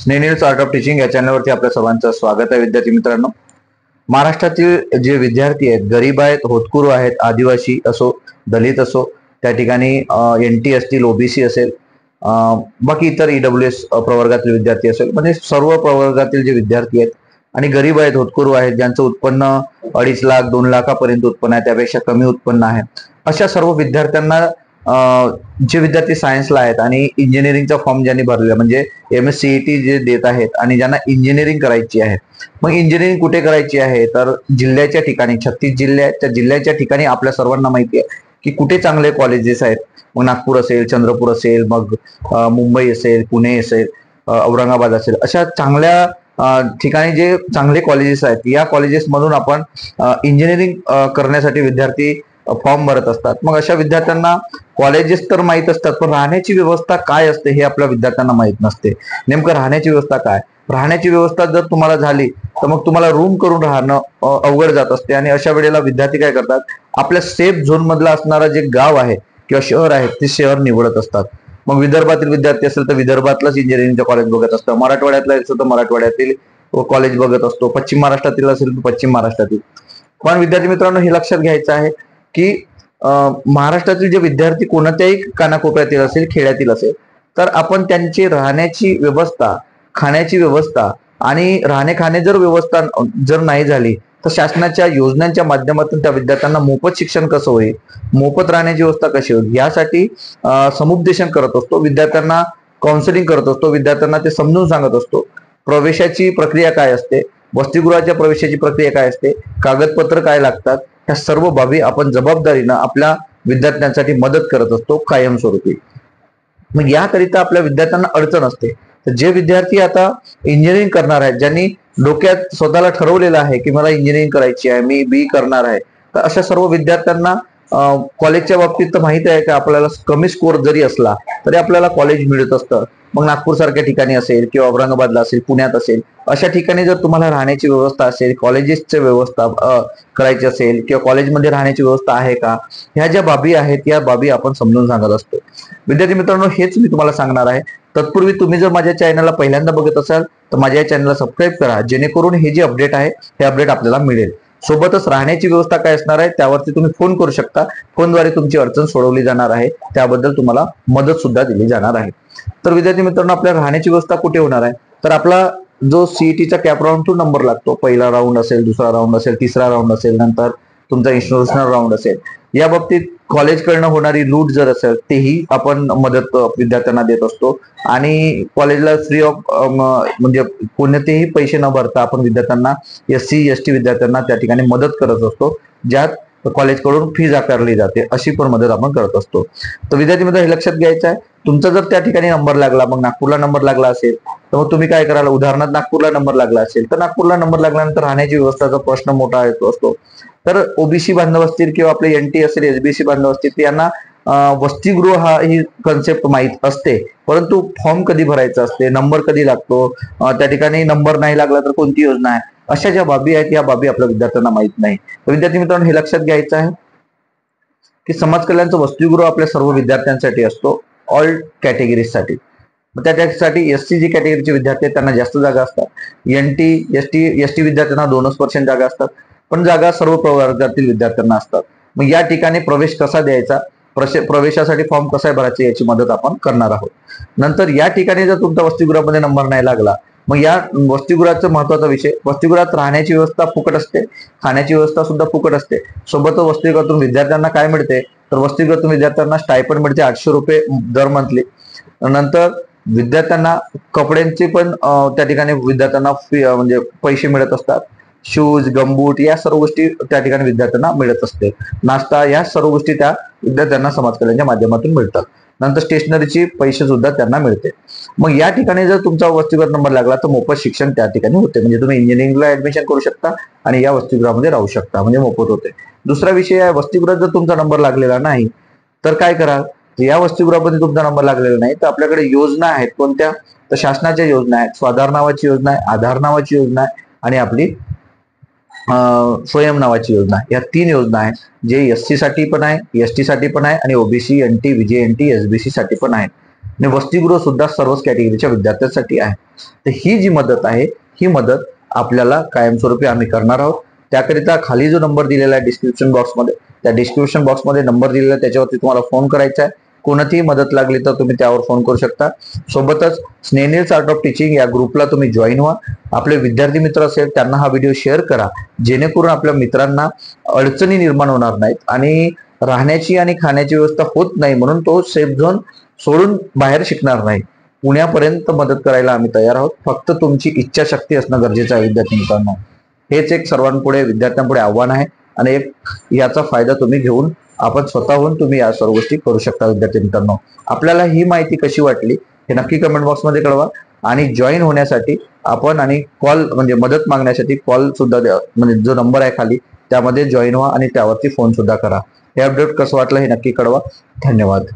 स्नेह art of teaching या चॅनलवरती आपल्या सर्वांचं स्वागत आहे. विद्यार्थी मित्रांनो, महाराष्ट्रातील जे विद्यार्थी आहेत, गरीब आहेत, होतकरू आहेत, आदिवासी असो, दलित असो, त्या ठिकाणी NT असतील, OBC असेल, बाकी इतर EWS प्रवर्गातील विद्यार्थी असेल, म्हणजे सर्व प्रवर्गातील जे विद्यार्थी आहेत आणि गरीब आहेत, होतकरू आहेत, ज्यांचं उत्पन्न 2.5 लाख 2 लाखापर्यंत उत्पन्न आहे, त्यापेक्षा कमी उत्पन्न आहे, अशा सर्व विद्यार्थ्यांना जे विद्यार्थी सायन्सला आहेत आणि इंजिनिअरिंगचा फॉर्म ज्यांनी भरलेला, म्हणजे MSCET जे देत आहेत आणि ज्यांना इंजिनिअरिंग करायची आहे, मग इंजिनिअरिंग कुठे करायची आहे, तर जिल्ह्याच्या ठिकाणी 36 जिल्हे आहेत, त्या जिल्ह्याच्या ठिकाणी आपल्या सर्वांना माहिती आहे की कुठे चांगले कॉलेजेस आहेत. मग नागपूर असेल, चंद्रपूर असेल, मग मुंबई असेल, पुणे असेल, औरंगाबाद असेल, अशा चांगल्या ठिकाणी जे चांगले कॉलेजेस आहेत, या कॉलेजेस मधून आपण इंजिनिअरिंग करण्यासाठी विद्यार्थी फॉर्म भरत असतात. मग अशा विद्यार्थ्यांना कॉलेजेस तर माहीत असतात, पण राहण्याची व्यवस्था काय असते हे आपल्या विद्यार्थ्यांना माहीत नसते. नेमकं राहण्याची व्यवस्था काय, राहण्याची व्यवस्था जर तुम्हाला झाली तर मग तुम्हाला रूम करून राहणं अवघड जात असते. आणि अशा वेळेला विद्यार्थी काय करतात, आपल्या सेफ झोन मधला असणारा जे गाव आहे किंवा शहर आहे ते शहर निवडत असतात. मग विदर्भातील विद्यार्थी असेल तर विदर्भातलंच इंजिनिअरिंगचं कॉलेज बघत असतं, मराठवाड्यातला असेल तर मराठवाड्यातील कॉलेज बघत असतो, पश्चिम महाराष्ट्रातील असेल तर पश्चिम महाराष्ट्रातील. पण विद्यार्थी मित्रांनो, हे लक्षात घ्यायचं आहे की महाराष्ट्रातील जे विद्यार्थी कोणत्याही कानाकोपऱ्यातील असेल, खेड्यातील असेल, तर आपण त्यांची राहण्याची व्यवस्था, खाण्याची व्यवस्था आणि राहणे खाणे जर व्यवस्था जर नाही झाली तर शासनाच्या योजनांच्या माध्यमातून त्या विद्यार्थ्यांना मोफत शिक्षण कसं होईल, मोफत राहण्याची व्यवस्था कशी होईल, यासाठी समुपदेशन करत असतो, विद्यार्थ्यांना काउन्सिलिंग करत असतो, विद्यार्थ्यांना ते समजून सांगत असतो. प्रवेशाची प्रक्रिया काय असते, वसतिगृहाच्या प्रवेशाची प्रक्रिया काय असते, कागदपत्र काय लागतात, ह्या सर्व बाबी आपण जबाबदारीनं आपल्या विद्यार्थ्यांसाठी मदत करत असतो कायमस्वरूपी. मग याकरिता आपल्या विद्यार्थ्यांना अडचण असते. तर जे विद्यार्थी आता इंजिनिअरिंग करणार आहेत, ज्यांनी डोक्यात स्वतःला ठरवलेलं आहे की मला इंजिनिअरिंग करायची आहे, मी बी करणार आहे, तर अशा सर्व विद्यार्थ्यांना कॉलेजच्या बाबतीत तर माहिती आहे की आपल्याला कमी स्कोर जरी असला तरी आपल्याला कॉलेज मिळत असतं. मग नागपूर सारख्या ठिकाणी असेल किंवा औरंगाबादला असेल, पुण्यात असेल, अशा ठिकाणी जर तुम्हाला राहण्याची व्यवस्था असेल, कॉलेजेसची व्यवस्था करायची असेल किंवा कॉलेजमध्ये राहण्याची व्यवस्था आहे का, ह्या ज्या बाबी आहेत या बाबी आपण समजून सांगत असतो. विद्यार्थी मित्रांनो, हेच मी तुम्हाला सांगणार आहे. तत्पूर्वी तुम्ही जर माझ्या चॅनलला पहिल्यांदा बघत असाल तर माझ्या या चॅनलला सबस्क्राईब करा, जेणेकरून हे जे अपडेट आहे हे अपडेट आपल्याला मिळेल. सोबतच राहण्याची व्यवस्था काय असणार आहे त्यावरती तुम्ही फोन करू शकता, फोनद्वारे तुमची अडचण सोडवली जाणार आहे, त्याबद्दल तुम्हाला मदत सुद्धा दिली जाणार आहे. तर विद्यार्थी मित्रांनो, आपल्या राहण्याची व्यवस्था कुठे होणार आहे, तर आपला जो CETचा कॅप राऊंड 2 नंबर लागतो, पहिला राऊंड असेल, दुसरा राऊंड असेल, तिसरा राऊंड असेल, नंतर तुमचा इंटरनॅशनल राऊंड असेल, या बाबतीत कॉलेजकडनं होणारी लूट जर असेल तेही आपण मदत विद्यार्थ्यांना देत असतो. आणि कॉलेजला फ्री ऑफ म्हणजे कोणतेही पैसे न भरता आपण विद्यार्थ्यांना, SC ST विद्यार्थ्यांना त्या ठिकाणी मदत करत असतो, ज्यात कॉलेजकडून फीज आकारली जाते, अशी पण मदत आपण करत असतो. तर विद्यार्थी मित्र, हे लक्षात घ्यायचं आहे, तुमचा जर त्या ठिकाणी नंबर लागला, मग नागपूरला नंबर लागला असेल तर मग तुम्ही काय कराल, उदाहरणार्थ नागपूरला नंबर लागला असेल तर नागपूरला नंबर लागल्यानंतर राहण्याची व्यवस्थेचा प्रश्न मोठा येतो असतो. तर OBC बांधव असतील किंवा आपले NT असेल, SBC बांधव असतील, यांना वसतिगृह हा ही कन्सेप्ट माहीत असते, परंतु फॉर्म कधी भरायचा असते, नंबर कधी लागतो, त्या ठिकाणी नंबर नाही लागला तर कोणती योजना आहे, अशा ज्या बाबी आहेत या बाबी आपल्या विद्यार्थ्यांना माहीत नाही. तर विद्यार्थी मित्रांनो, हे लक्षात घ्यायचं आहे की समाज कल्याणचं वसतिगृह आपल्या सर्व विद्यार्थ्यांसाठी असतो, ऑल कॅटेगरीजसाठी. त्यासाठी SC जी कॅटेगरीचे विद्यार्थी आहेत त्यांना जास्त जागा असतात, NT ST विद्यार्थ्यांना 2% जागा असतात, पण जागा सर्व प्रवर्गातील विद्यार्थ्यांना असतात. मग या ठिकाणी प्रवेश कसा द्यायचा, प्रवेशासाठी फॉर्म कसा भरायचा याची मदत आपण करणार आहोत. नंतर या ठिकाणी जर तुमचा वसतिगृहामध्ये नंबर नाही लागला, मग या वसतिगृहाचा महत्वाचा विषय, वसतिगृहात राहण्याची व्यवस्था फुकट असते, खाण्याची व्यवस्था सुद्धा फुकट असते. सोबत वसतिगृहातून विद्यार्थ्यांना काय मिळते, तर वसतिगृहातून विद्यार्थ्यांना स्टायपंड मिळते 800 रुपये दर मंथली. नंतर विद्यार्थ्यांना कपड्यांचे पण त्या ठिकाणी विद्यार्थ्यांना म्हणजे पैसे मिळत असतात, शूज, गमबूट, या सर्व गोष्टी त्या ठिकाणी विद्यार्थ्यांना मिळत असते, नाश्ता, या सर्व गोष्टी त्या विद्यार्थ्यांना समाज कल्याणच्या माध्यमातून मिळतात. नंतर स्टेशनरीचे पैसे सुद्धा त्यांना मिळते. मग या ठिकाणी जर तुमचा वसतिगृहात नंबर लागला तर मोफत शिक्षण त्या ठिकाणी होते, म्हणजे तुम्ही इंजिनिअरिंगला ऍडमिशन करू शकता आणि या वसतिगृहामध्ये राहू शकता, म्हणजे मोफत होते. दुसरा विषय आहे, वसतिगृहात जर तुमचा नंबर लागलेला नाही तर काय कराल, या वसतिगृहामध्ये तुमचा नंबर लागलेला नाही तर आपल्याकडे योजना आहेत. कोणत्या, तर शासनाच्या योजना आहेत. स्वाधार नावाची योजना आहे, आधार नावाची योजना आहे आणि आपली स्वयं नावाची योजना. या 3 योजना आहेत, जे SC साठी पण आहे, ST साठी पण आहे आणि OBC, NT, VJNT, SBC साठी पण आहे. आणि वसतिगृह सुद्धा सर्वच कॅटेगरीच्या विद्यार्थ्यांसाठी आहे. तर ही जी मदत आहे ही मदत आपल्याला कायमस्वरूपी आम्ही करणार आहोत. त्याकरिता खाली जो नंबर दिलेला आहे डिस्क्रिप्शन बॉक्समध्ये, त्या डिस्क्रिप्शन बॉक्समध्ये नंबर दिलेला आहे, त्याच्यावरती तुम्हाला फोन करायचा आहे. कोणतीही मदत लागली तर तुम्ही त्यावर फोन करू शकता. सोबतच स्नेनिल्स आर्ट ऑफ टीचिंग या ग्रुपला तुम्ही जॉईन व्हा. आपले विद्यार्थी मित्र असेल त्यांना हा व्हिडिओ शेअर करा, जेणेकरून आपल्या मित्रांना अडचणी निर्माण होणार नाहीत आणि राहण्याची आणि खाण्याची व्यवस्था होत नाही म्हणून तो सेफ झोन सोडून बाहेर शिकणार नाही. पुण्यापर्यंत मदत करायला आम्ही तयार आहोत. फक्त तुमची इच्छाशक्ती असणं गरजेचं आहे विद्यार्थी मित्रांनो. हेच एक सर्वांपुढे विद्यार्थ्यांपुढे आव्हान आहे आणि एक याचा फायदा तुम्ही घेऊन आपण स्वतःहून तुम्ही या सर्व गोष्टी करू शकता. विद्यार्थी मित्रांनो, आपल्याला ही माहिती कशी वाटली हे नक्की कमेंट बॉक्समध्ये कळवा आणि जॉईन होण्यासाठी आपण आणि कॉल म्हणजे मदत मागण्यासाठी कॉल सुद्धा द्या, म्हणजे जो नंबर आहे खाली त्यामध्ये जॉईन व्हा आणि त्यावरती फोन सुद्धा करा. हे अपडेट कसं वाटलं हे नक्की कळवा. धन्यवाद.